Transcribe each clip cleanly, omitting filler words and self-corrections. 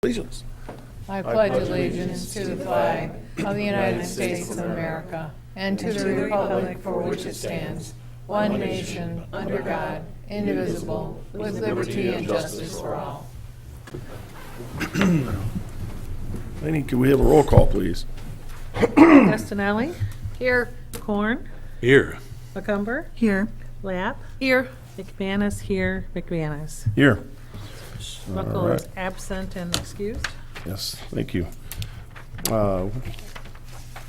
allegiance. I pledge allegiance to the flag of the United States of America and to the republic for which it stands, one nation, under God, indivisible, with liberty and justice for all. Laney, could we have a roll call, please? Castanelli? Here. Corn? Here. McCumber? Here. Lapp? Here. McManus here. McManus. Here. Buckle All is right. absent and excused. Yes, thank you.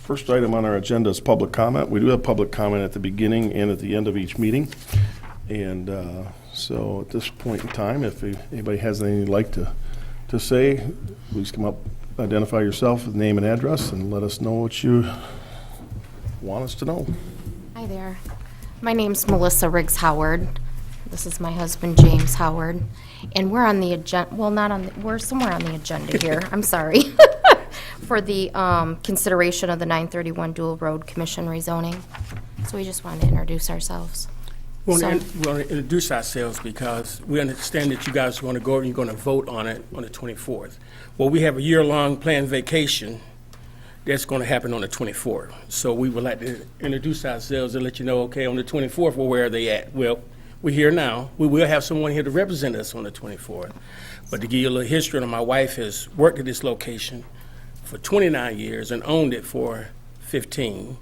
First item on our agenda is public comment. We do have public comment at the beginning and at the end of each meeting. And so at this point in time, if anybody has anything they'd like to say, please come up, identify yourself with name and address, and let us know what you want us to know. Hi there. My name's Melissa Riggs Howard. This is my husband, James Howard. And we're on the agenda, well, not on, we're somewhere on the agenda here, I'm sorry, for the consideration of the 931 Dual Road Commission rezoning. So we just wanted to introduce ourselves. We want to introduce ourselves because we understand that you guys want to go and you're going to vote on it on the 24th. Well, we have a year-long planned vacation that's going to happen on the 24th. So we would like to introduce ourselves and let you know, okay, on the 24th, well, where are they at? Well, we're here now. We will have someone here to represent us on the 24th. But to give you a little history, my wife has worked at this location for 29 years and owned it for 15.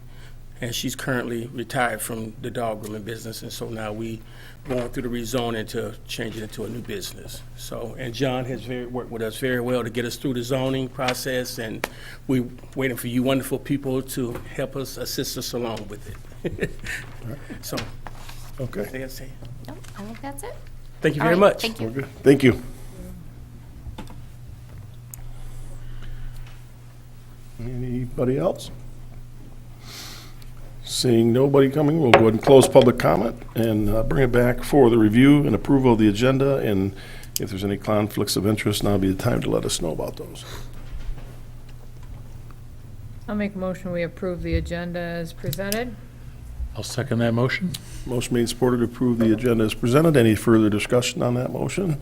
And she's currently retired from the dog grooming business. And so now we going through the rezoning to change it into a new business. So, and John has worked with us very well to get us through the zoning process. And we're waiting for you wonderful people to help us, assist us along with it. So, Okay, anything else to say? Nope, I think that's it. Thank you All very right, much. Thank we're you. good. Thank you. Anybody else? Seeing nobody coming, we'll go ahead and close public comment and bring it back for the review and approval of the agenda. And if there's any conflicts of interest, now would be the time to let us know about those. I'll make a motion we approve the agenda as presented. I'll second that motion. Motion made and supported to approve the agenda as presented. Any further discussion on that motion?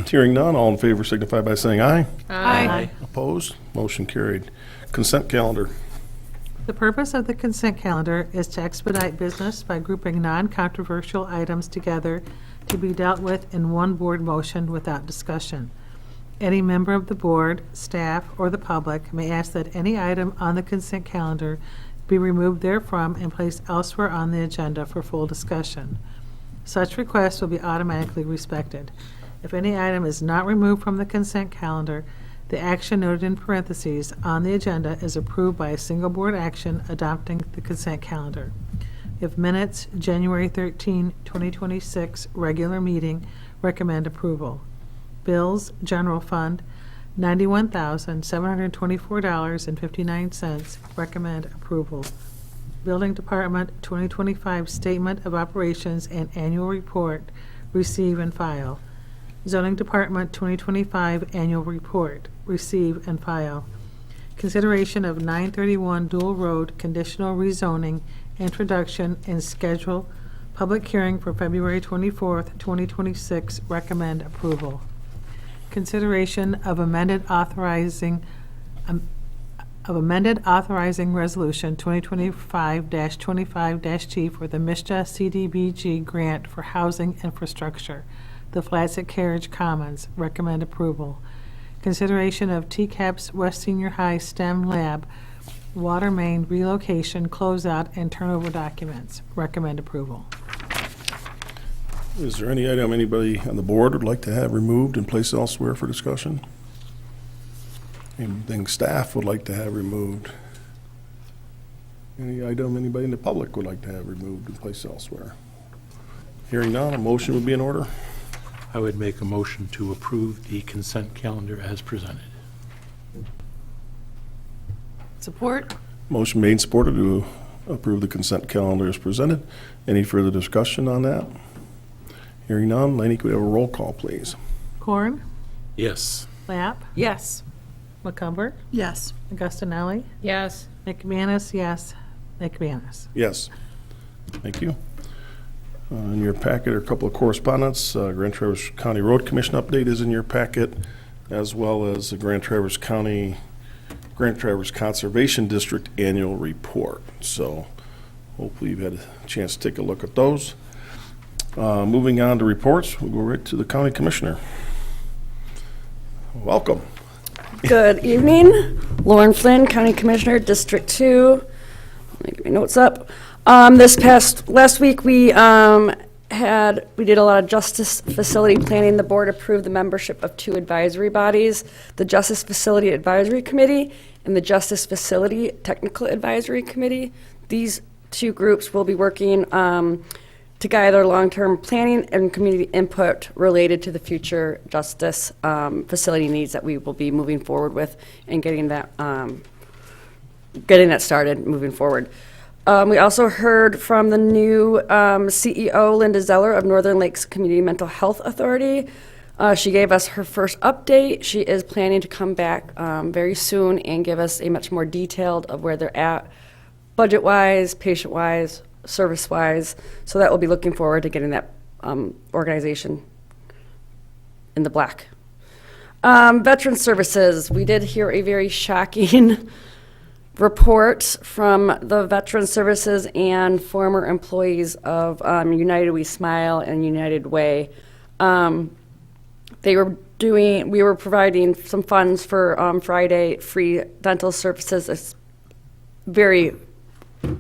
Hearing none, all in favor signify by saying aye. Aye. Opposed? Motion carried. Consent calendar. The purpose of the consent calendar is to expedite business by grouping non-controversial items together to be dealt with in one board motion without discussion. Any member of the board, staff, or the public may ask that any item on the consent calendar be removed therefrom and placed elsewhere on the agenda for full discussion. Such requests will be automatically respected. If any item is not removed from the consent calendar, the action noted in parentheses on the agenda is approved by a single board action adopting the consent calendar. If minutes, January 13, 2026, regular meeting, recommend approval. Bills, general fund, $91,724.59, recommend approval. Building Department 2025 Statement of Operations and Annual Report, receive and file. Zoning Department 2025 Annual Report, receive and file. Consideration of 931 Dual Road Conditional Rezoning, Introduction and Schedule, Public Hearing for February 24th, 2026, recommend approval. Consideration of amended authorizing Resolution 2025-25-T for the MISTA CDBG Grant for Housing Infrastructure, the Flats at Carriage Commons, recommend approval. Consideration of TCAP's West Senior High STEM Lab water main relocation, closeout, and turnover documents, recommend approval. Is there any item anybody on the board would like to have removed and placed elsewhere for discussion? Anything staff would like to have removed? Any item anybody in the public would like to have removed and placed elsewhere? Hearing none, a motion would be in order. I would make a motion to approve the consent calendar as presented. Support? Motion made and supported to approve the consent calendar as presented. Any further discussion on that? Hearing none, Laney, could we have a roll call, please? Corn? Yes. Lapp? Yes. McCumber? Yes. Augustinelli? Yes. McManus, yes. McManus. Yes. Thank you. In your packet are a couple of correspondence. Grand Traverse County Road Commission update is in your packet. as well as the Grand Traverse Conservation District Annual Report. So hopefully you've had a chance to take a look at those. Moving on to reports, we'll go right to the County Commissioner. Welcome. Good evening. Lauren Flynn, County Commissioner, District 2. Let me get my notes up. Last week, we did a lot of justice facility planning. The board approved the membership of 2 advisory bodies, the Justice Facility Advisory Committee and the Justice Facility Technical Advisory Committee. These 2 groups will be working to guide our long-term planning and community input related to the future justice facility needs that we will be moving forward with and getting that started moving forward. We also heard from the new CEO, Linda Zeller of Northern Lakes Community Mental Health Authority. She gave us her first update. She is planning to come back very soon and give us a much more detailed of where they're at, budget-wise, patient-wise, service-wise. So that we'll be looking forward to getting that organization in the black. Veteran Services, we did hear a very shocking report from the Veteran Services and former employees of United We Smile and United Way. We were providing some funds for Friday free dental services. It's very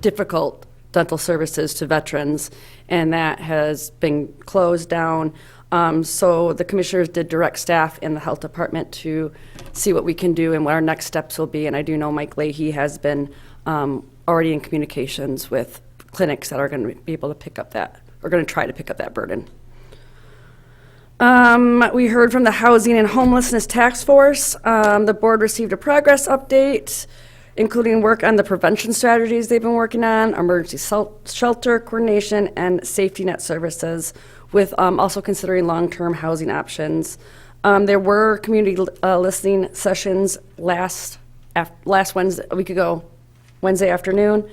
difficult dental services to veterans, and that has been closed down. So the commissioners did direct staff in the health department to see what we can do and what our next steps will be. And I do know Mike Leahy has been already in communications with clinics that are going to be able to pick up that, or going to try to pick up that burden. We heard from the Housing and Homelessness Task Force. The board received a progress update, including work on the prevention strategies they've been working on, emergency shelter coordination, and safety net services, with also considering long-term housing options. There were community listening sessions last Wednesday, a week ago, Wednesday afternoon.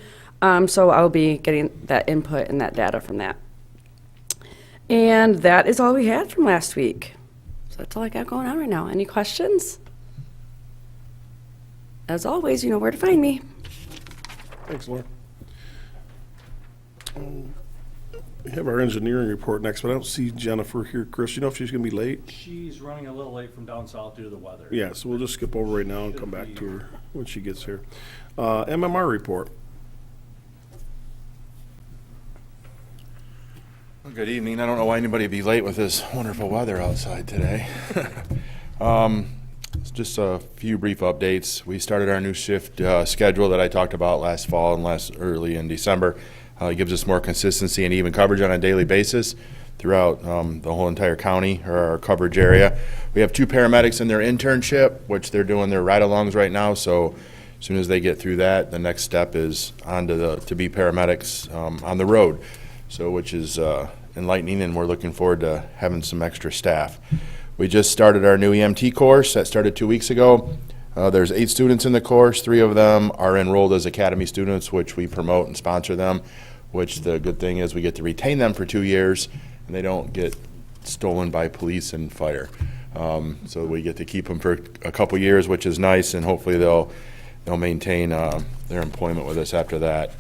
So I'll be getting that input and that data from that. And that is all we had from last week. So that's all I got going on right now. Any questions? As always, you know where to find me. Thanks, Lauren. We have our engineering report next, but I don't see Jennifer here. Chris, you know if she's going to be late? She's running a little late from down south due to the weather. Yeah, so we'll just skip over right now and come back to her when she gets here. MMR report. Well, good evening. I don't know why anybody would be late with this wonderful weather outside today. Just a few brief updates. We started our new shift schedule that I talked about last fall and early in December. It gives us more consistency and even coverage on a daily basis throughout the whole entire county, or our coverage area. We have 2 paramedics in their internship, which they're doing their ride-alongs right now. So as soon as they get through that, the next step is on to be paramedics on the road. So which is enlightening, and we're looking forward to having some extra staff. We just started our new EMT course. That started 2 weeks ago. There's 8 students in the course. 3 of them are enrolled as academy students, which we promote and sponsor them, which the good thing is we get to retain them for 2 years, and they don't get stolen by police and fire. So we get to keep them for a couple years, which is nice, and hopefully they'll maintain their employment with us after that.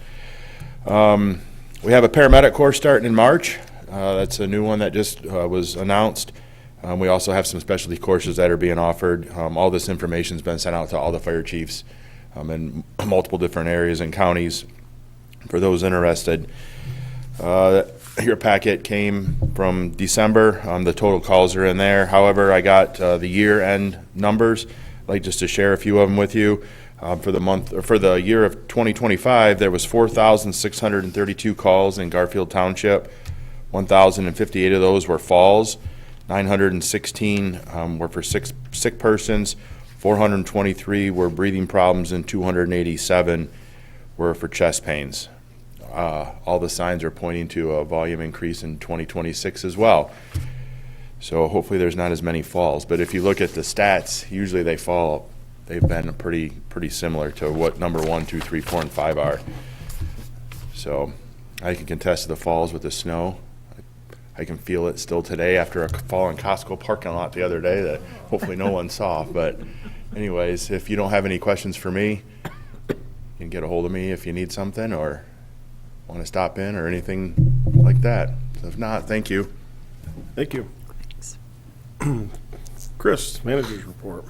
We have a paramedic course starting in March. That's a new one that just was announced. We also have some specialty courses that are being offered. All this information has been sent out to all the fire chiefs in multiple different areas and counties for those interested. Your packet came from December. The total calls are in there. However, I got the year-end numbers. I'd like just to share a few of them with you. For the year of 2025, there was 4,632 calls in Garfield Township. 1,058 of those were falls. 916 were for sick persons. 423 were breathing problems, and 287 were for chest pains. All the signs are pointing to a volume increase in 2026 as well. So hopefully there's not as many falls. But if you look at the stats, usually they've been pretty similar to what number 1, 2, 3, 4, and 5 are. So I can contest the falls with the snow. I can feel it still today after a fall in Costco parking lot the other day that hopefully no one saw. But anyways, if you don't have any questions for me, you can get a hold of me if you need something or want to stop in or anything like that. So if not, thank you. Thank you. Chris, manager's report.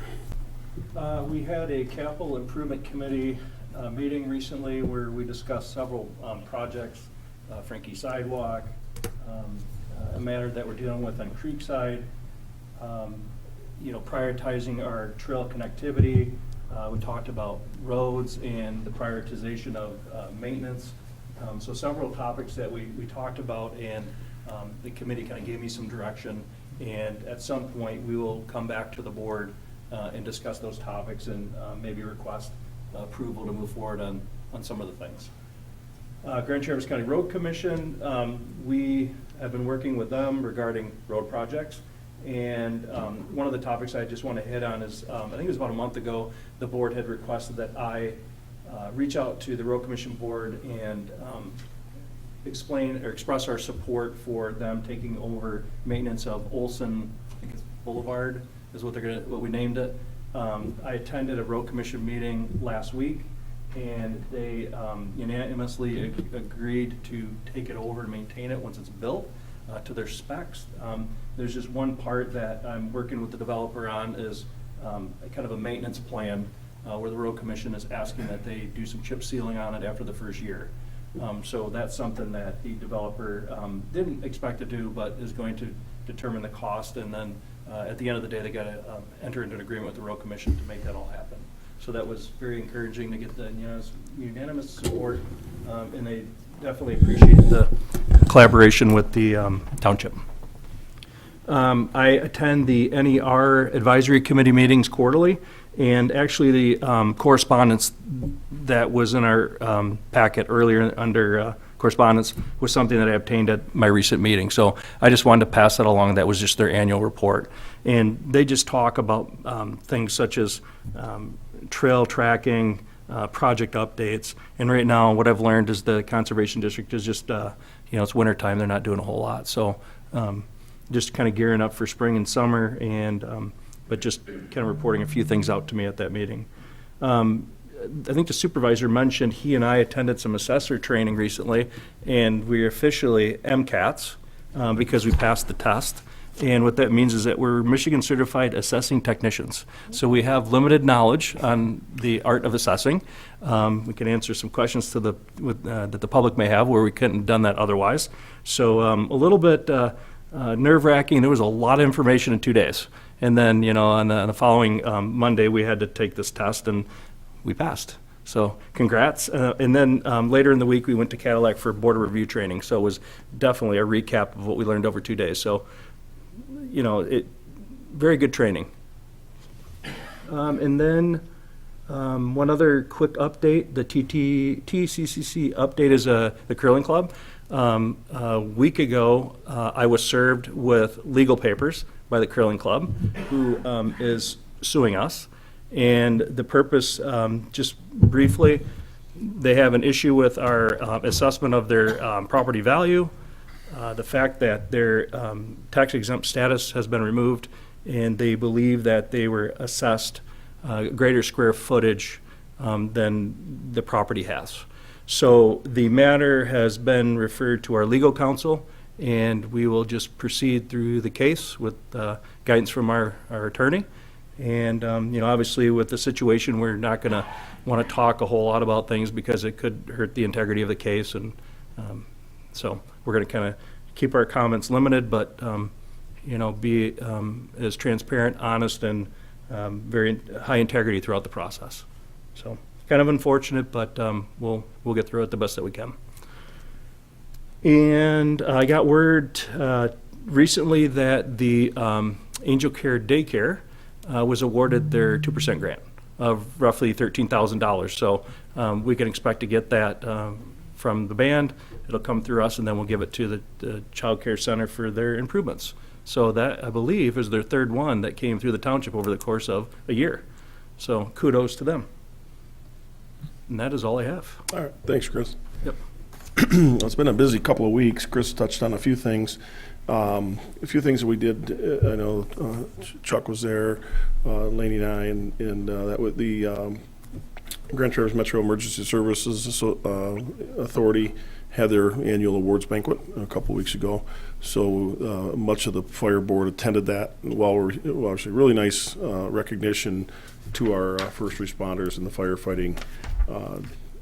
We had a capital improvement committee meeting recently where we discussed several projects, Frankie Sidewalk, a matter that we're dealing with on Creekside, prioritizing our trail connectivity. We talked about roads and the prioritization of maintenance. So several topics that we talked about, and the committee kind of gave me some direction. And at some point, we will come back to the board and discuss those topics and maybe request approval to move forward on some of the things. Grand Traverse County Road Commission, we have been working with them regarding road projects. And one of the topics I just want to hit on is, I think it was about a month ago, the board had requested that I reach out to the Road Commission board and explain or express our support for them taking over maintenance of Olson, I think it's Boulevard is what we named it. I attended a Road Commission meeting last week, and they unanimously agreed to take it over and maintain it once it's built to their specs. There's just one part that I'm working with the developer on is kind of a maintenance plan where the Road Commission is asking that they do some chip sealing on it after the first year. So that's something that the developer didn't expect to do, but is going to determine the cost, and then at the end of the day, they got to enter into an agreement with the Road Commission to make that all happen. So that was very encouraging to get the unanimous support, and they definitely appreciate the collaboration with the township. I attend the NER Advisory Committee meetings quarterly, and actually the correspondence that was in our packet earlier under correspondence was something that I obtained at my recent meeting. So I just wanted to pass that along. That was just their annual report. And they just talk about things such as trail tracking, project updates. And right now, what I've learned is the Conservation District is just, it's winter time. They're not doing a whole lot. So just kind of gearing up for spring and summer, and but just kind of reporting a few things out to me at that meeting. I think the supervisor mentioned he and I attended some assessor training recently, and we're officially MCATs because we passed the test. And what that means is that we're Michigan certified assessing technicians. So we have limited knowledge on the art of assessing. We can answer some questions that the public may have where we couldn't have done that otherwise. So a little bit nerve-wracking. There was a lot of information in 2 days. And then, on the following Monday, we had to take this test, and we passed. So congrats. And then later in the week, we went to Cadillac for board review training. So it was definitely a recap of what we learned over 2 days. So, very good training. And then one other quick update, the TCCC update is the curling club. A week ago, I was served with legal papers by the curling club, who is suing us. And the purpose, just briefly, they have an issue with our assessment of their property value, the fact that their tax exempt status has been removed, and they believe that they were assessed greater square footage than the property has. So the matter has been referred to our legal counsel, and we will just proceed through the case with guidance from our attorney. And, obviously with the situation, we're not going to want to talk a whole lot about things because it could hurt the integrity of the case. And so we're going to kind of keep our comments limited, but, be as transparent, honest, and very high integrity throughout the process. So kind of unfortunate, but we'll get through it the best that we can. And I got word recently that the Angel Care Daycare was awarded their 2% grant of roughly $13,000. So we can expect to get that from the band. It'll come through us, and then we'll give it to the Child Care Center for their improvements. So that, I believe, is their third one that came through the township over the course of a year. So kudos to them. And that is all I have. All right, thanks, Chris. Yep. It's been a busy couple of weeks. Chris touched on a few things. A few things that we did, I know Chuck was there, Laney and I, and that with the Grand Traverse Metro Emergency Services Authority had their annual awards banquet a couple weeks ago. So much of the fire board attended that. Actually really nice recognition to our first responders in the firefighting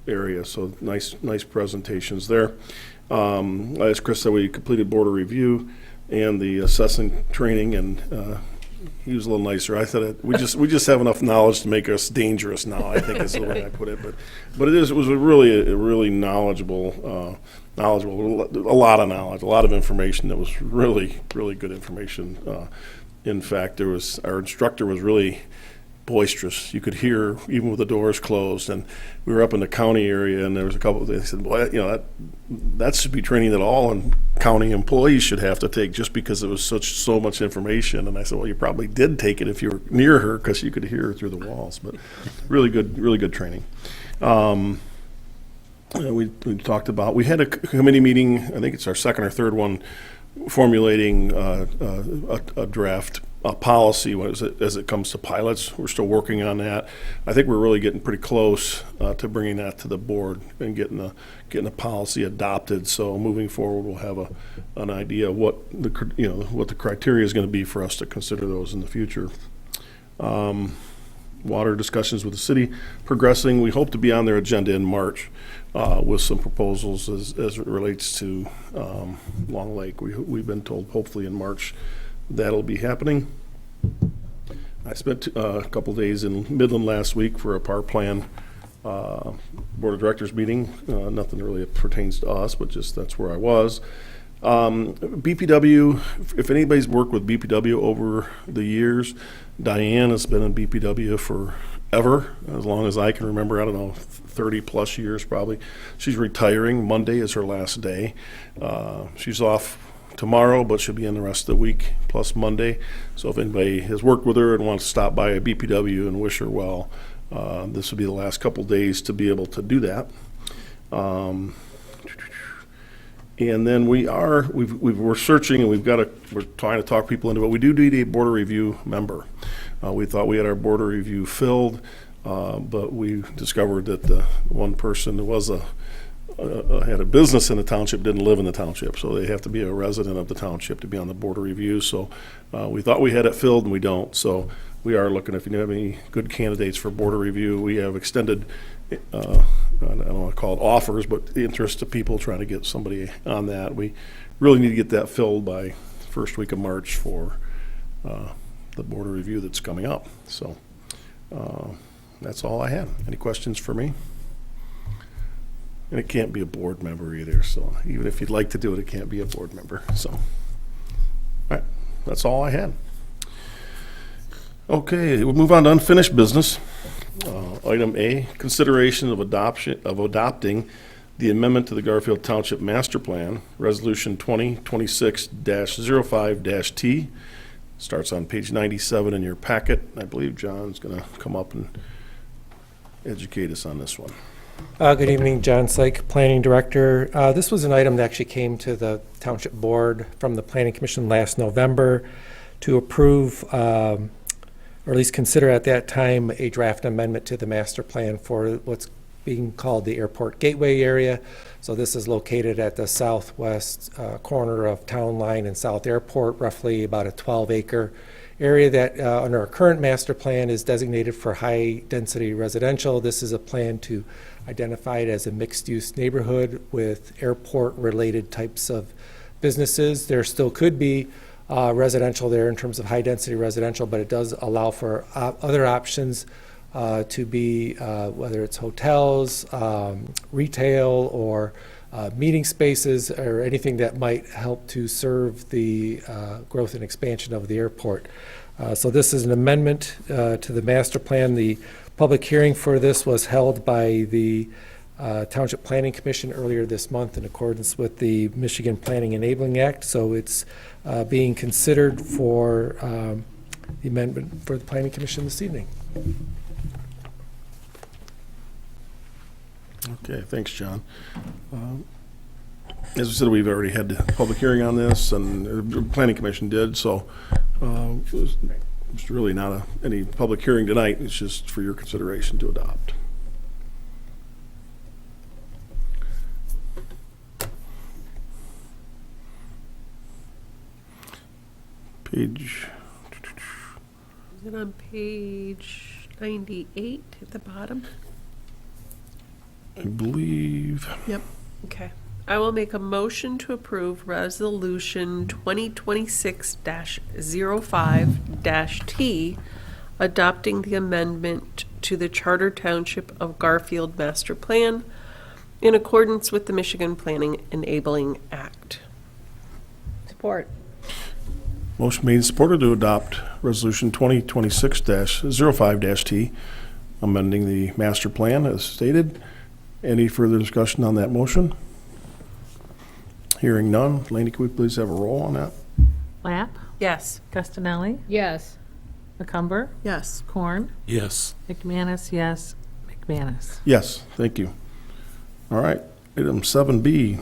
area. So nice presentations there. As Chris said, we completed border review and the assessing training, and he was a little nicer. I thought we just have enough knowledge to make us dangerous now, I think is the way I put it. But it was a really knowledgeable, a lot of knowledge, a lot of information that was really good information. In fact, our instructor was really boisterous. You could hear even with the doors closed, and we were up in the county area, and there was a couple. They said, "Boy, that should be training that all county employees should have to take, just because it was so much information." And I said, "Well, you probably did take it if you were near her, because you could hear her through the walls." But really good training. We talked about. We had a committee meeting. I think it's our second or third one, formulating a draft. Policy as it comes to pilots. We're still working on that. I think we're really getting pretty close to bringing that to the board and getting a policy adopted. So moving forward, we'll have an idea of what the criteria is going to be for us to consider those in the future. Water discussions with the city progressing. We hope to be on their agenda in March with some proposals as it relates to Long Lake. We've been told hopefully in March that'll be happening. I spent a couple days in Midland last week for a power plan board of directors meeting. Nothing really pertains to us, but just that's where I was. BPW, if anybody's worked with BPW over the years, Diane has been in BPW forever, as long as I can remember. I don't know, 30 plus years probably. She's retiring. Monday is her last day. She's off tomorrow, but she'll be in the rest of the week plus Monday. So if anybody has worked with her and wants to stop by a BPW and wish her well, this will be the last couple days to be able to do that. And then we're searching, and we're trying to talk people into it. We do need a border review member. We thought we had our border review filled, but we discovered that the one person who was had a business in the township didn't live in the township, so they have to be a resident of the township to be on the border review. So we thought we had it filled, and we don't. So we are looking, if you have any good candidates for border review. We have extended, I don't want to call it offers, but interest to people trying to get somebody on that. We really need to get that filled by first week of March for the border review that's coming up. So that's all I had. Any questions for me? And it can't be a board member either, so even if you'd like to do it, it can't be a board member. So, all right, that's all I had. Okay, we'll move on to unfinished business. Item A, consideration of adopting the amendment to the Garfield Township Master Plan, Resolution 2026-05-T. Starts on page 97 in your packet. I believe John's going to come up and educate us on this one. Good evening, John Syke, Planning Director. This was an item that actually came to the Township Board from the Planning Commission last November to approve, or at least consider at that time, a draft amendment to the master plan for what's being called the Airport Gateway area. So this is located at the southwest corner of Town Line and South Airport, roughly about a 12-acre area that under our current master plan is designated for high-density residential. This is a plan to identify it as a mixed-use neighborhood with airport-related types of businesses. There still could be residential there in terms of high-density residential, but it does allow for other options to be whether it's hotels, retail, or meeting spaces, or anything that might help to serve the growth and expansion of the airport. So this is an amendment to the master plan. The public hearing for this was held by the Township Planning Commission earlier this month in accordance with the Michigan Planning Enabling Act. So it's being considered for the amendment for the Planning Commission this evening. Okay, thanks, John. As I said, we've already had the public hearing on this, and the Planning Commission did, so it's really not any public hearing tonight. It's just for your consideration to adopt. Page, Is it on page 98 at the bottom? I believe, Yep. Okay. I will make a motion to approve Resolution 2026-05-T, adopting the amendment to the Charter Township of Garfield Master Plan in accordance with the Michigan Planning Enabling Act. Support. motion made and supported to adopt Resolution 2026-05-T, amending the master plan as stated. Any further discussion on that motion? Hearing none. Laney, can we please have a roll on that? Lapp, Yes. Castanelli, Yes. McCumber, Yes. Corn, Yes. McManus, yes, McManus. Yes, thank you. All right, item 7B,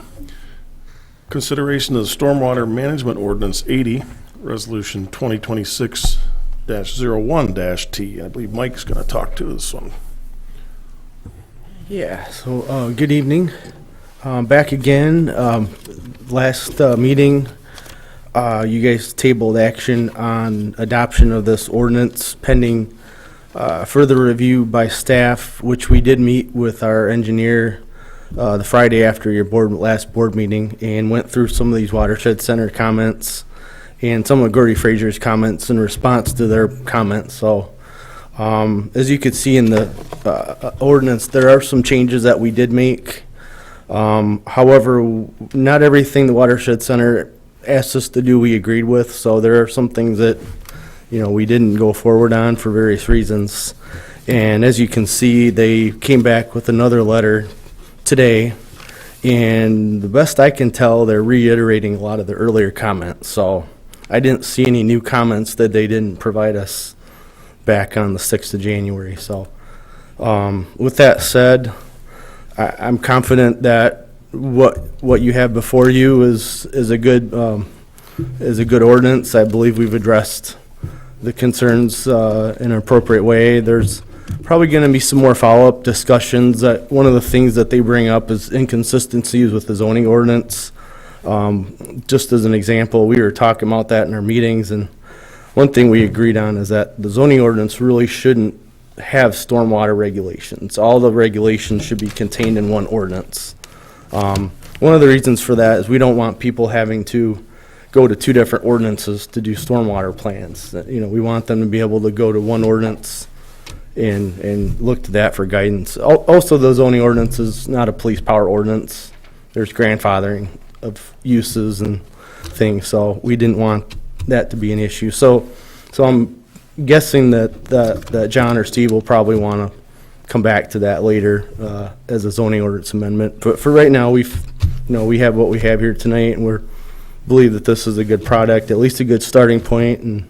consideration of the Stormwater Management Ordinance 80, Resolution 2026-01-T. I believe Mike's going to talk to this one. Yeah, so good evening. Back again. Last meeting, you guys tabled action on adoption of this ordinance pending further review by staff, which we did meet with our engineer the Friday after your last board meeting and went through some of these watershed center comments and some of Gordy Frazier's comments in response to their comments. So as you could see in the ordinance, there are some changes that we did make. However, not everything the Watershed Center asked us to do we agreed with, so there are some things that, we didn't go forward on for various reasons. And as you can see, they came back with another letter today, and the best I can tell, they're reiterating a lot of the earlier comments. So I didn't see any new comments that they didn't provide us back on the 6th of January. So with that said, I'm confident that what you have before you is a good ordinance. I believe we've addressed the concerns in an appropriate way. There's probably going to be some more follow-up discussions. One of the things that they bring up is inconsistencies with the zoning ordinance. Just as an example, we were talking about that in our meetings, and one thing we agreed on is that the zoning ordinance really shouldn't have stormwater regulations. All the regulations should be contained in one ordinance. One of the reasons for that is we don't want people having to go to two different ordinances to do stormwater plans. We want them to be able to go to one ordinance and look to that for guidance. Also, the zoning ordinance is not a police power ordinance. There's grandfathering of uses and things, so we didn't want that to be an issue. So I'm guessing that John or Steve will probably want to come back to that later as a zoning ordinance amendment. But for right now, we have what we have here tonight, and we believe that this is a good product, at least a good starting point. And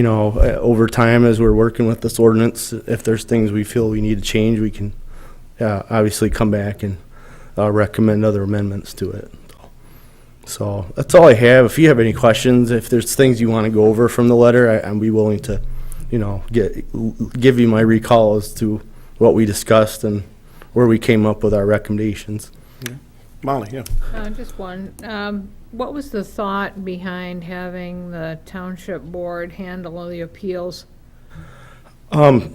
over time, as we're working with this ordinance, if there's things we feel we need to change, we can obviously come back and recommend other amendments to it. So that's all I have. If you have any questions, if there's things you want to go over from the letter, I'd be willing to, give you my recall as to what we discussed and where we came up with our recommendations. Molly, yeah. Just one. What was the thought behind having the township board handle the appeals? The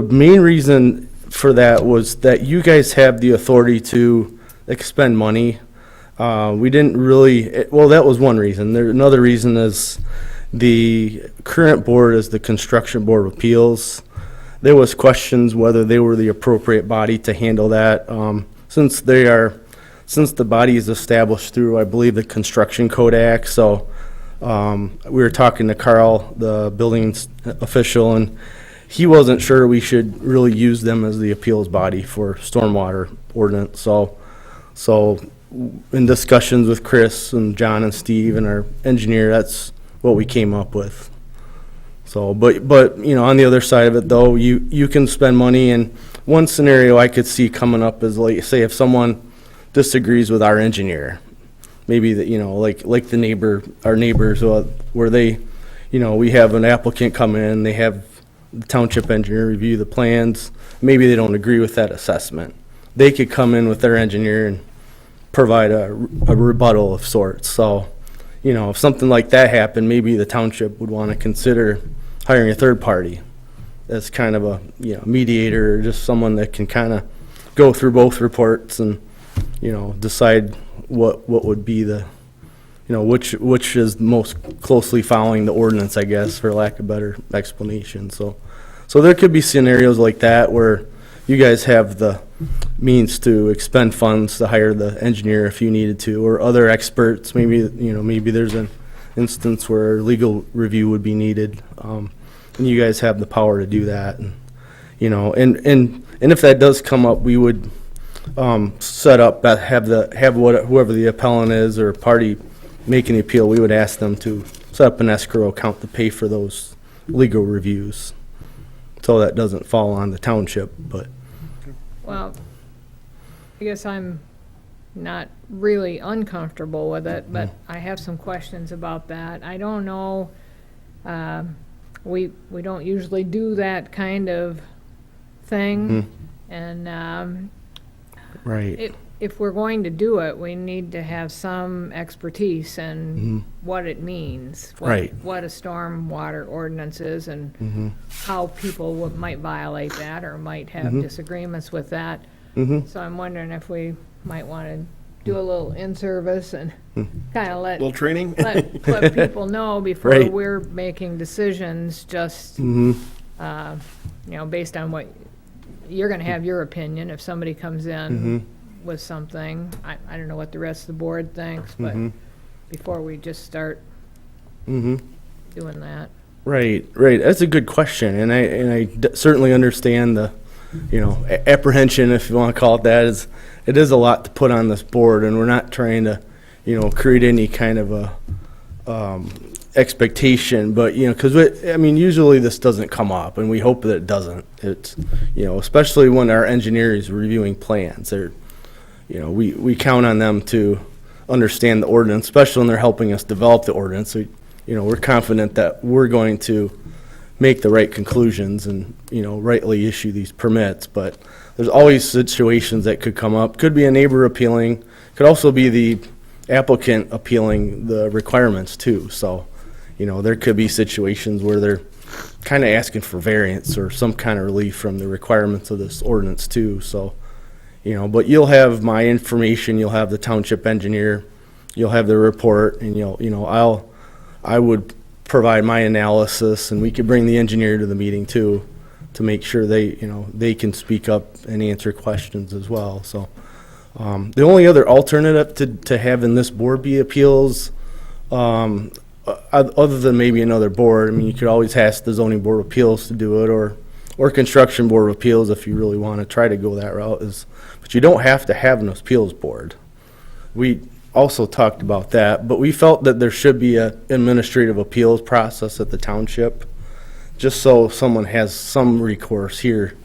main reason for that was that you guys have the authority to expend money. We didn't really, well, that was one reason. Another reason is the current board is the Construction Board of Appeals. There was questions whether they were the appropriate body to handle that. Since the body is established through, I believe, the Construction Code Act. So we were talking to Carl, the building official, and he wasn't sure we should really use them as the appeals body for stormwater ordinance. So in discussions with Chris and John and Steve and our engineer, that's what we came up with. So, but on the other side of it though, you can spend money, and one scenario I could see coming up is, like, say if someone disagrees with our engineer. Maybe that, like the neighbor, our neighbors, where they, we have an applicant come in, they have the township engineer review the plans. Maybe they don't agree with that assessment. They could come in with their engineer and provide a rebuttal of sorts. So, if something like that happened, maybe the township would want to consider hiring a third party as kind of a, mediator, or just someone that can kind of go through both reports and, decide what would be the, which is most closely following the ordinance, I guess, for lack of better explanation. So there could be scenarios like that where you guys have the means to expend funds to hire the engineer if you needed to, or other experts. Maybe, maybe there's an instance where legal review would be needed, and you guys have the power to do that. And, and if that does come up, we would set up, whoever the appellant is or party making the appeal, we would ask them to set up an escrow account to pay for those legal reviews. So that doesn't fall on the township, but. Well, I guess I'm not really uncomfortable with it, but I have some questions about that. I don't know, we don't usually do that kind of thing. And Right. if we're going to do it, we need to have some expertise in what it means. Right. What a storm water ordinance is and how people might violate that or might have disagreements with that. So I'm wondering if we might want to do a little in-service and kind of Little training? let people know before Right. we're making decisions, just, based on what, you're going to have your opinion. If somebody comes in with something, I don't know what the rest of the board thinks, but before we just start doing that. Right. That's a good question, and I certainly understand the, apprehension, if you want to call it that. It is a lot to put on this board, and we're not trying to, create any kind of a expectation, but because usually this doesn't come up, and we hope that it doesn't. It's especially when our engineer is reviewing plans, we count on them to understand the ordinance, especially when they're helping us develop the ordinance. So, we're confident that we're going to make the right conclusions and, rightly issue these permits. But there's always situations that could come up. Could be a neighbor appealing, could also be the applicant appealing the requirements too. So, there could be situations where they're kind of asking for variance or some kind of relief from the requirements of this ordinance too. So, but you'll have my information, you'll have the township engineer, you'll have the report, and I would provide my analysis, and we could bring the engineer to the meeting too, to make sure they can speak up and answer questions as well. So, the only other alternative to having this board be appeals, other than maybe another board, you could always ask the zoning board of appeals to do it, or construction board of appeals if you really want to try to go that route. But you don't have to have an appeals board. We also talked about that, but we felt that there should be an administrative appeals process at the township, just so someone has some recourse here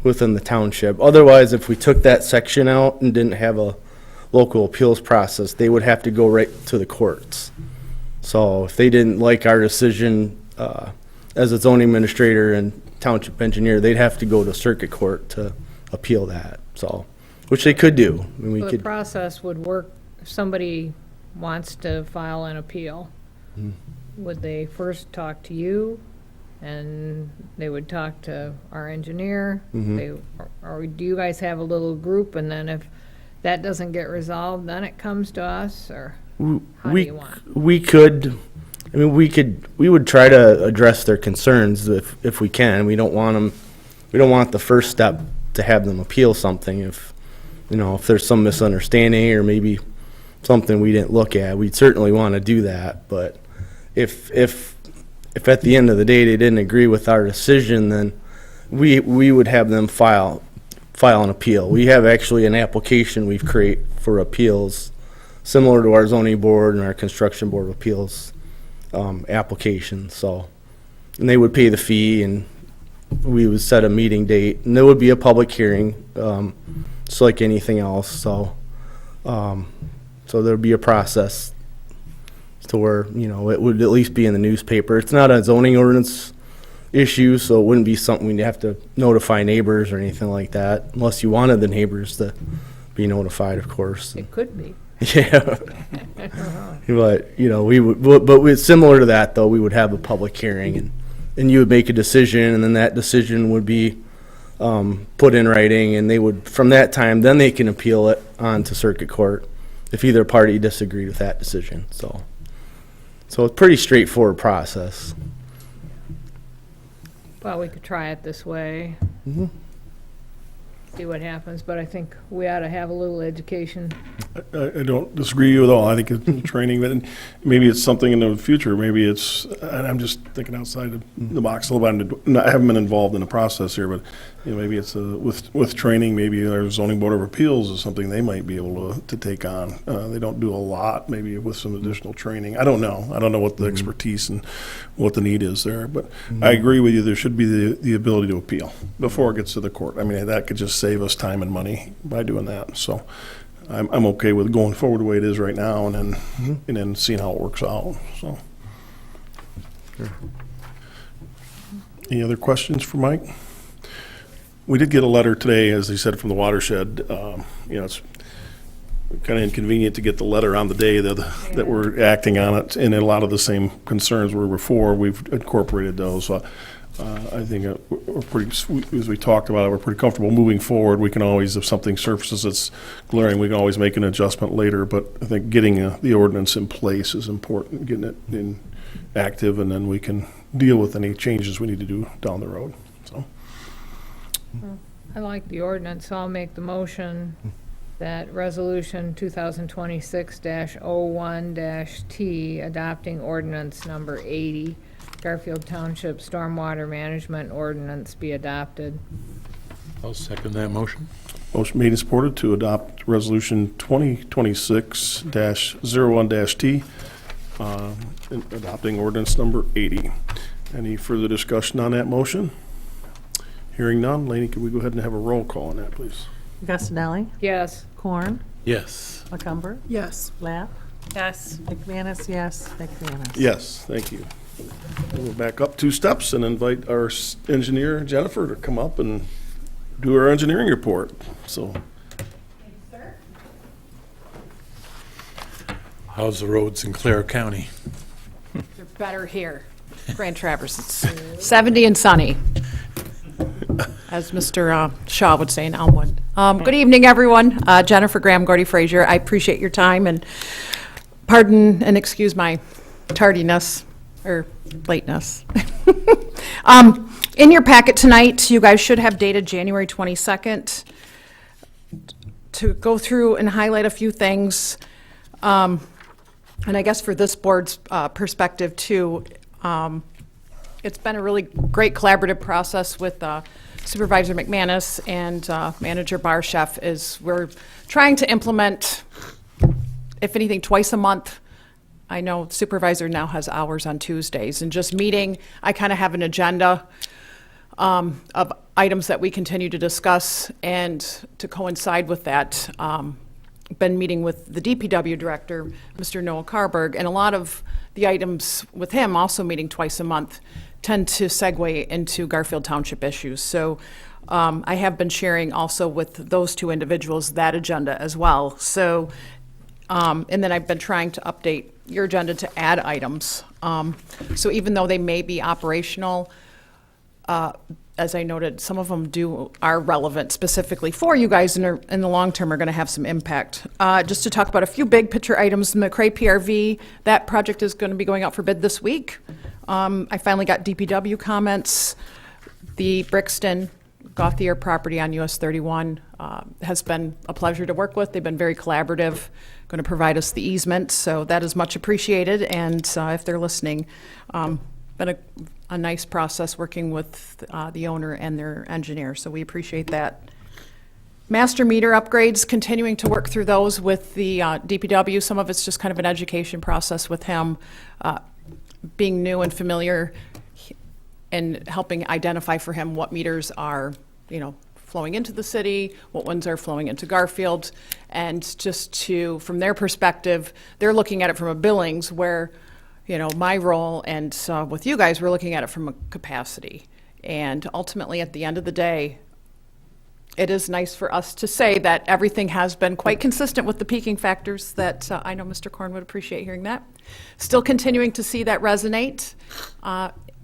within the township. Otherwise, if we took that section out and didn't have a local appeals process, they would have to go right to the courts. So if they didn't like our decision as a zoning administrator and township engineer, they'd have to go to circuit court to appeal that. So, which they could do. So the process would work if somebody wants to file an appeal. Would they first talk to you, and they would talk to our engineer? Or do you guys have a little group, and then if that doesn't get resolved, then it comes to us, or how do you want? We would try to address their concerns if we can. We don't want the first step to have them appeal something if there's some misunderstanding or maybe something we didn't look at. We'd certainly want to do that, but if at the end of the day they didn't agree with our decision, then we would have them file an appeal. We have actually an application we've created for appeals, similar to our zoning board and our construction board of appeals application. So, and they would pay the fee, and we would set a meeting date, and there would be a public hearing, just like anything else. So, So there'd be a process to where, it would at least be in the newspaper. It's not a zoning ordinance issue, so it wouldn't be something we'd have to notify neighbors or anything like that, unless you wanted the neighbors to be notified, of course. It could be. Yeah. But, similar to that, though, we would have a public hearing, and you would make a decision, and then that decision would be put in writing, and they would, from that time, then they can appeal it on to circuit court if either party disagreed with that decision. So it's a pretty straightforward process. Well, we could try it this way. Mhm. See what happens, but I think we ought to have a little education. I don't disagree with all. I think it's training, but maybe it's something in the future. Maybe it's, and I'm just thinking outside of the box a little bit. I haven't been involved in the process here, but maybe it's with training. Maybe our zoning board of appeals is something they might be able to take on. They don't do a lot. Maybe with some additional training. I don't know. I don't know what the expertise and what the need is there. But I agree with you. There should be the ability to appeal before it gets to the court. I mean, that could just save us time and money by doing that. So I'm okay with going forward the way it is right now, and then seeing how it works out. So, Any other questions for Mike? We did get a letter today, as he said, from the watershed. It's kind of inconvenient to get the letter on the day that we're acting on it, and a lot of the same concerns were before. We've incorporated those. So I think we're pretty, as we talked about it, we're pretty comfortable moving forward. We can always, if something surfaces that's glaring, we can always make an adjustment later. But I think getting the ordinance in place is important, getting it in active, and then we can deal with any changes we need to do down the road. So. I like the ordinance, so I'll make the motion that Resolution 2026-01-T, adopting ordinance number 80, Garfield Township Stormwater Management Ordinance, be adopted. I'll second that motion. Motion made and supported to adopt Resolution 2026-01-T, adopting ordinance number 80. Any further discussion on that motion? Hearing none, Laney, can we go ahead and have a roll call on that, please? Gustinelli? Yes. Corn? Yes. McCumber? Yes. Lapp? Yes. McManus, yes. McManus. Yes, thank you. We'll back up 2 steps and invite our engineer, Jennifer, to come up and do our engineering report. So, How's the roads in Clare County? They're better here. Grand Traverse, it's 70 and sunny, as Mr. Shaw would say in Elmwood. Good evening, everyone. Jennifer Graham, Gordy Frazier. I appreciate your time, and pardon and excuse my tardiness or lateness. In your packet tonight, you guys should have dated January 22nd to go through and highlight a few things. And I guess for this board's perspective too, it's been a really great collaborative process with Supervisor McManus and Manager Barchef, as we're trying to implement, if anything, twice a month. I know Supervisor now has hours on Tuesdays, and just meeting, I kind of have an agenda of items that we continue to discuss, and to coincide with that, been meeting with the DPW director, Mr. Noah Carberg, and a lot of the items with him, also meeting twice a month, tend to segue into Garfield Township issues. So I have been sharing also with those 2 individuals that agenda as well. So, and then I've been trying to update your agenda to add items. So even though they may be operational, as I noted, some of them are relevant specifically for you guys, and in the long term are going to have some impact. Just to talk about a few big picture items, the McCrae PRV, that project is going to be going out for bid this week. I finally got DPW comments. The Brixton Gauthier property on US 31 has been a pleasure to work with. They've been very collaborative, going to provide us the easement, so that is much appreciated. And if they're listening, been a nice process working with the owner and their engineer, so we appreciate that. Master meter upgrades, continuing to work through those with the DPW. Some of it's just kind of an education process with him, being new and familiar, and helping identify for him what meters are, flowing into the city, what ones are flowing into Garfield, and just to, from their perspective, they're looking at it from a billings where, you know, my role and with you guys, we're looking at it from a capacity. And ultimately, at the end of the day, it is nice for us to say that everything has been quite consistent with the peaking factors that I know Mr. Korn would appreciate hearing that. Still continuing to see that resonate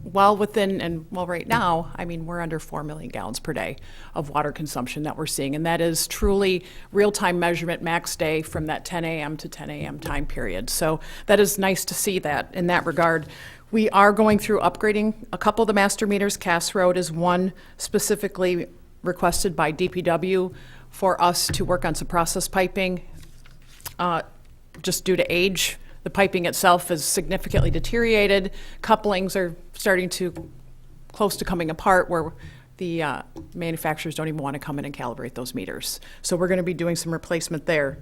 well within, and well, right now, I mean, we're under 4 million gallons per day of water consumption that we're seeing. And that is truly real-time measurement max day from that 10 a.m. to 10 a.m. time period. So that is nice to see that in that regard. We are going through upgrading a couple of the master meters. Cass Road is one specifically requested by DPW for us to work on some process piping. Just due to age, the piping itself is significantly deteriorated. Couplings are starting to close to coming apart where the manufacturers don't even want to come in and calibrate those meters. So we're going to be doing some replacement there.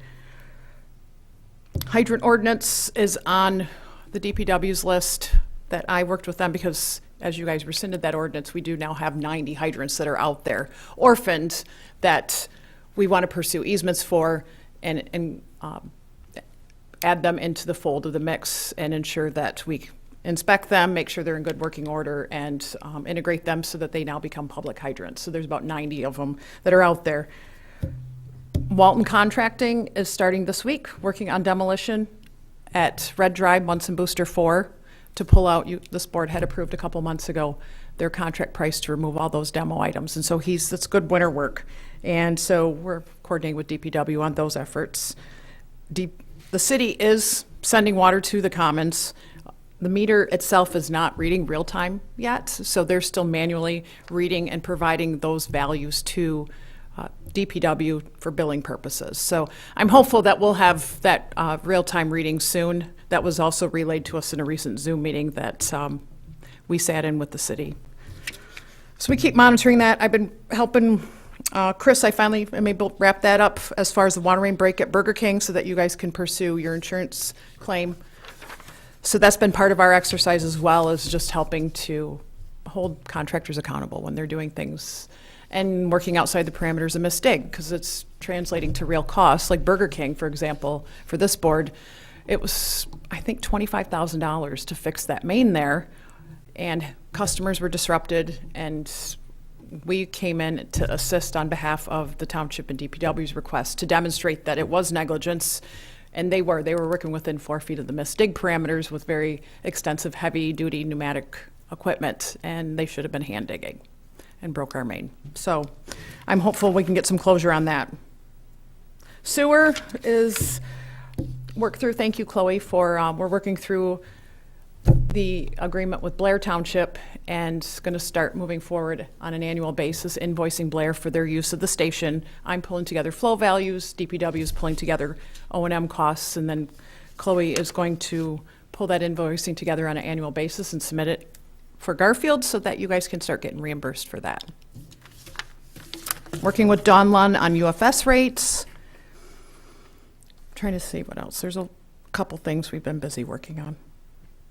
Hydrant ordinance is on the DPW's list that I worked with them because as you guys rescinded that ordinance, we do now have 90 hydrants that are out there, orphaned, that we want to pursue easements for and add them into the fold of the mix and ensure that we inspect them, make sure they're in good working order, and integrate them so that they now become public hydrants. So there's about 90 of them that are out there. Walton Contracting is starting this week, working on demolition at Red Drive, Munson Booster 4. To pull out, this board had approved a couple months ago their contract price to remove all those demo items. And so that's good winter work. And so we're coordinating with DPW on those efforts. The city is sending water to the commons. The meter itself is not reading real time yet, so they're still manually reading and providing those values to DPW for billing purposes. So I'm hopeful that we'll have that real-time reading soon. That was also relayed to us in a recent Zoom meeting that we sat in with the city. So we keep monitoring that. I've been helping Chris, I finally am able to wrap that up as far as the water main break at Burger King so that you guys can pursue your insurance claim. So that's been part of our exercise as well, as just helping to hold contractors accountable when they're doing things and working outside the parameters of MISDIG, because it's translating to real costs. Like Burger King, for example, for this board, it was, I think, $25,000 to fix that main there, and customers were disrupted, and we came in to assist on behalf of the Township and DPW's request to demonstrate that it was negligence, and they were working within 4 feet of the MISDIG parameters with very extensive heavy-duty pneumatic equipment, and they should have been hand digging and broke our main. So I'm hopeful we can get some closure on that. Sewer is worked through. Thank you, Chloe, for we're working through the agreement with Blair Township and going to start moving forward on an annual basis, invoicing Blair for their use of the station. I'm pulling together flow values, DPW is pulling together O&M costs, and then Chloe is going to pull that invoicing together on an annual basis and submit it for Garfield so that you guys can start getting reimbursed for that. Working with Dawn Lund on UFS rates. Trying to see what else. There's a couple things we've been busy working on.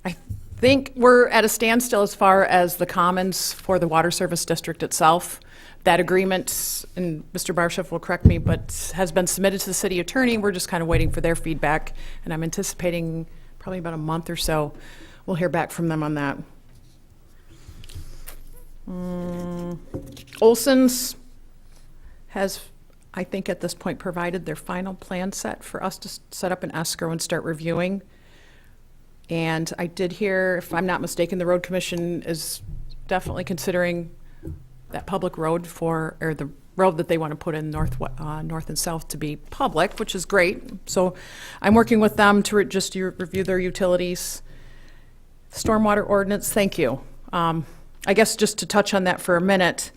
I think we're at a standstill as far as the commons for the water service district itself. That agreement, and Mr. Barsheff will correct me, but has been submitted to the city attorney. We're just kind of waiting for their feedback, and I'm anticipating probably about a month or so we'll hear back from them on that. Olson's has, I think at this point, provided their final plan set for us to set up an escrow and start reviewing. And I did hear, if I'm not mistaken, the road commission is definitely considering that public road or the road that they want to put in north and south to be public, which is great. So I'm working with them to just review their utilities. Stormwater ordinance, thank you. I guess just to touch on that for a minute,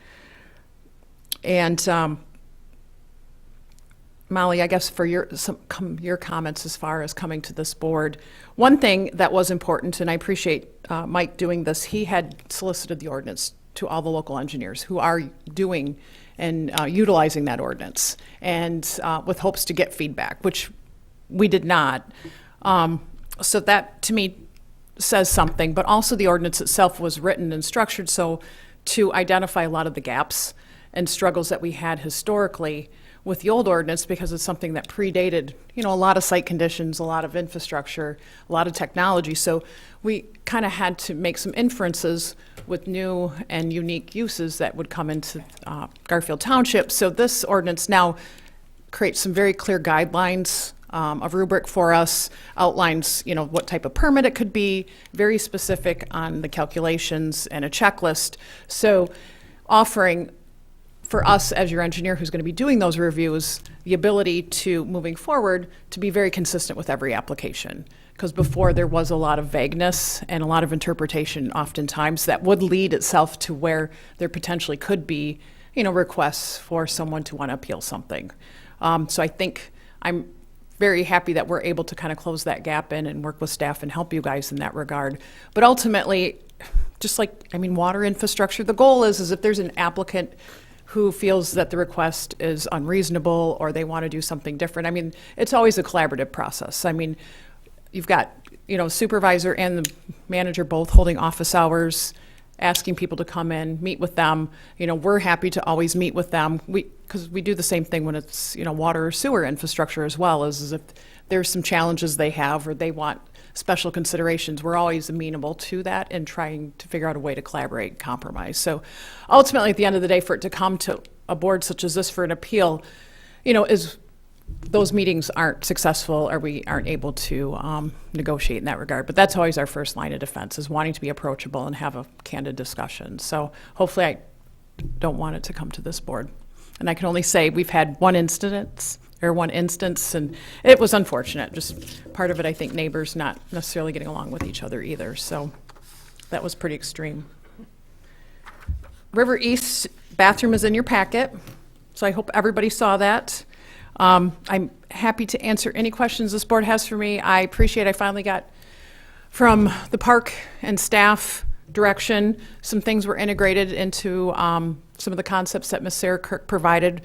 and Molly, I guess for your comments as far as coming to this board, one thing that was important, and I appreciate Mike doing this, he had solicited the ordinance to all the local engineers who are doing and utilizing that ordinance, and with hopes to get feedback, which we did not. So that, to me, says something, but also the ordinance itself was written and structured so to identify a lot of the gaps and struggles that we had historically with the old ordinance, because it's something that predated, a lot of site conditions, a lot of infrastructure, a lot of technology. So we kind of had to make some inferences with new and unique uses that would come into Garfield Township. So this ordinance now creates some very clear guidelines, a rubric for us, outlines, what type of permit it could be, very specific on the calculations and a checklist. So offering for us as your engineer who's going to be doing those reviews, the ability to, moving forward, to be very consistent with every application. Because before there was a lot of vagueness and a lot of interpretation oftentimes that would lead itself to where there potentially could be, requests for someone to want to appeal something. So I think I'm very happy that we're able to kind of close that gap in and work with staff and help you guys in that regard. But ultimately, just like, water infrastructure, the goal is if there's an applicant who feels that the request is unreasonable or they want to do something different, it's always a collaborative process. You've got, supervisor and the manager both holding office hours, asking people to come in, meet with them. We're happy to always meet with them. Because we do the same thing when it's, water or sewer infrastructure as well, as if there's some challenges they have or they want special considerations. We're always amenable to that and trying to figure out a way to collaborate and compromise. So ultimately, at the end of the day, for it to come to a board such as this for an appeal, is those meetings aren't successful or we aren't able to negotiate in that regard. But that's always our first line of defense, is wanting to be approachable and have a candid discussion. So hopefully I don't want it to come to this board. And I can only say we've had one instance, and it was unfortunate. Just part of it, I think, neighbors not necessarily getting along with each other either. So that was pretty extreme. River East bathroom is in your packet, so I hope everybody saw that. I'm happy to answer any questions this board has for me. I appreciate I finally got from the park and staff direction. Some things were integrated into some of the concepts that Ms. Sarah Kirk provided.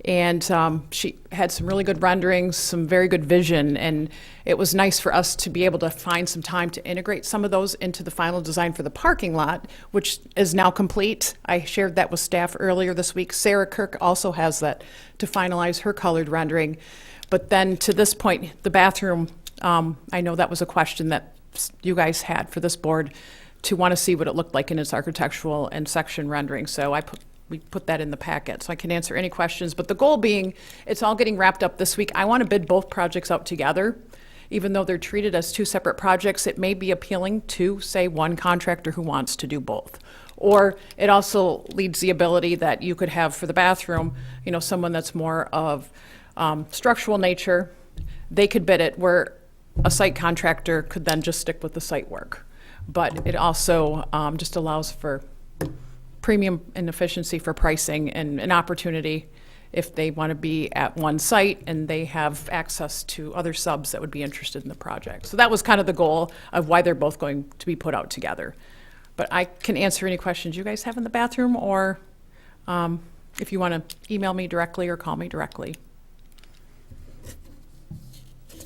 And she had some really good renderings, some very good vision, and it was nice for us to be able to find some time to integrate some of those into the final design for the parking lot, which is now complete. I shared that with staff earlier this week. Sarah Kirk also has that to finalize her colored rendering. But then to this point, the bathroom, I know that was a question that you guys had for this board to want to see what it looked like in its architectural and section rendering. So we put that in the packet, so I can answer any questions. But the goal being, it's all getting wrapped up this week. I want to bid both projects out together. Even though they're treated as two separate projects, it may be appealing to, say, one contractor who wants to do both. Or it also leads the ability that you could have for the bathroom, someone that's more of structural nature. They could bid it, where a site contractor could then just stick with the site work. But it also just allows for premium and efficiency for pricing and an opportunity if they want to be at one site and they have access to other subs that would be interested in the project. So that was kind of the goal of why they're both going to be put out together. But I can answer any questions you guys have in the bathroom, or if you want to email me directly or call me directly.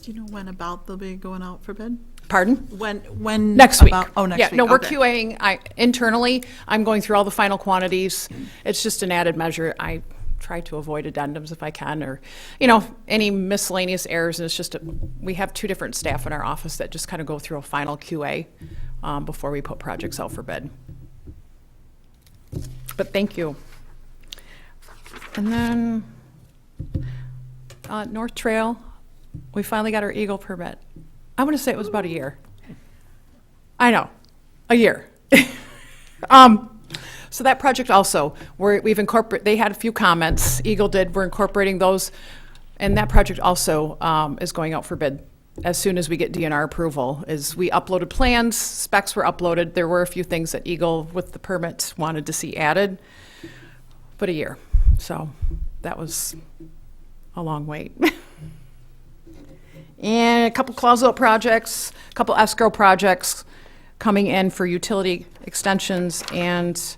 Do you know when about they'll be going out for bid? Pardon? When next week. Oh, next week. No, we're okay. QAing. Internally, I'm going through all the final quantities. It's just an added measure. I try to avoid addendums if I can, or any miscellaneous errors. And it's just we have two different staff in our office that just kind of go through a final QA before we put projects out for bid. But thank you. And then North Trail, we finally got our Eagle permit. I'm going to say it was about a year. I know, a year. So that project also, we've incorporated, they had a few comments, Eagle did, we're incorporating those, and that project also is going out for bid as soon as we get DNR approval. Is we uploaded plans, specs were uploaded, there were a few things that Eagle with the permits wanted to see added, but a year. So that was a long wait. And a couple closeout projects, a couple escrow projects coming in for utility extensions, and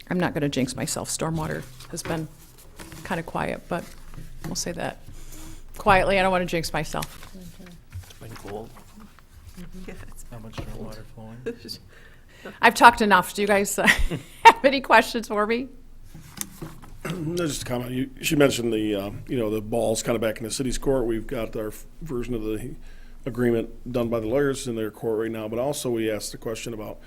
I'm not going to jinx myself. Stormwater has been kind of quiet, but we'll say that quietly. I don't want to jinx myself. It's been cold. Yeah, it's How much water flowing? I've talked enough. Do you guys have any questions for me? Just a comment. She mentioned the ball's kind of back in the city's court. We've got our version of the agreement done by the lawyers in their court right now, but also we asked the question about,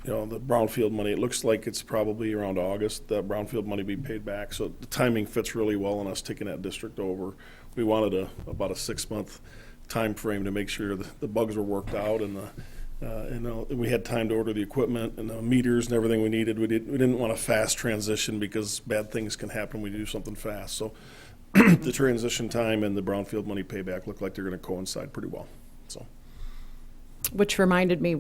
the brownfield money. It looks like it's probably around August that brownfield money be paid back. So the timing fits really well on us taking that district over. We wanted about a 6-month time frame to make sure the bugs were worked out and we had time to order the equipment and the meters and everything we needed. We didn't want a fast transition because bad things can happen when we do something fast. So the transition time and the brownfield money payback look like they're going to coincide pretty well. So, Which reminded me,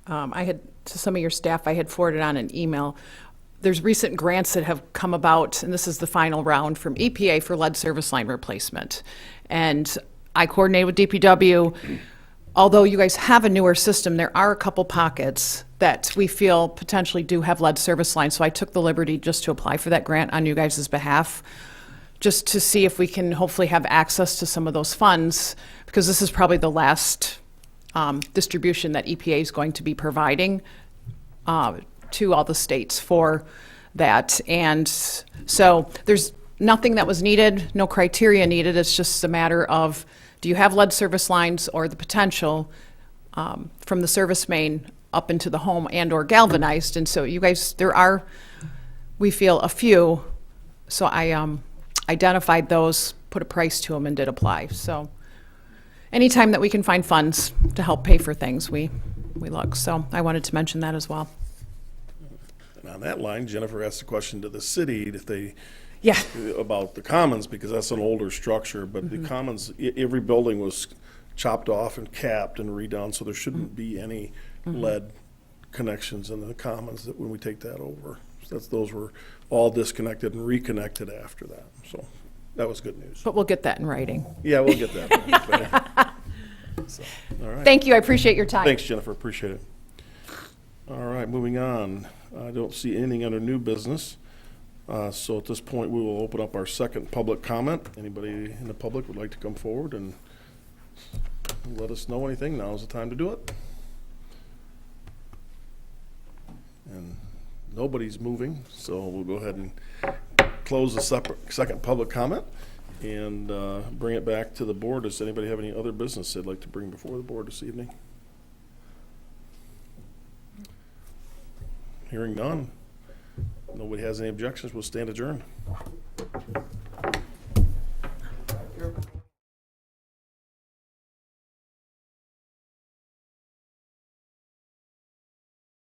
I had, to some of your staff, I had forwarded on an email. There's recent grants that have come about, and this is the final round from EPA for lead service line replacement. And I coordinated with DPW. Although you guys have a newer system, there are a couple pockets that we feel potentially do have lead service lines. So I took the liberty just to apply for that grant on you guys' behalf, just to see if we can hopefully have access to some of those funds, because this is probably the last distribution that EPA is going to be providing to all the states for that. And so there's nothing that was needed, no criteria needed. It's just a matter of, do you have lead service lines or the potential from the service main up into the home and or galvanized? And so you guys, there are, we feel, a few. So I identified those, put a price to them, and did apply. So anytime that we can find funds to help pay for things, we look. So I wanted to mention that as well. and on that line, Jennifer asked a question to the city if they, Yeah. about the commons, because that's an older structure, but the commons, every building was chopped off and capped and redone, so there shouldn't be any lead connections in the commons that when we take that over. So those were all disconnected and reconnected after that, so that was good news. But we'll get that in writing. Yeah, we'll get that. So, all right. Thank you. I appreciate your time. Thanks, Jennifer, appreciate it. All right, moving on. I don't see anything under new business. So at this point, we will open up our second public comment. Anybody in the public would like to come forward and let us know anything? Now's the time to do it. And nobody's moving, so we'll go ahead and close the second public comment and bring it back to the board. Does anybody have any other business they'd like to bring before the board this evening? Hearing none. Nobody has any objections, we'll stand adjourned.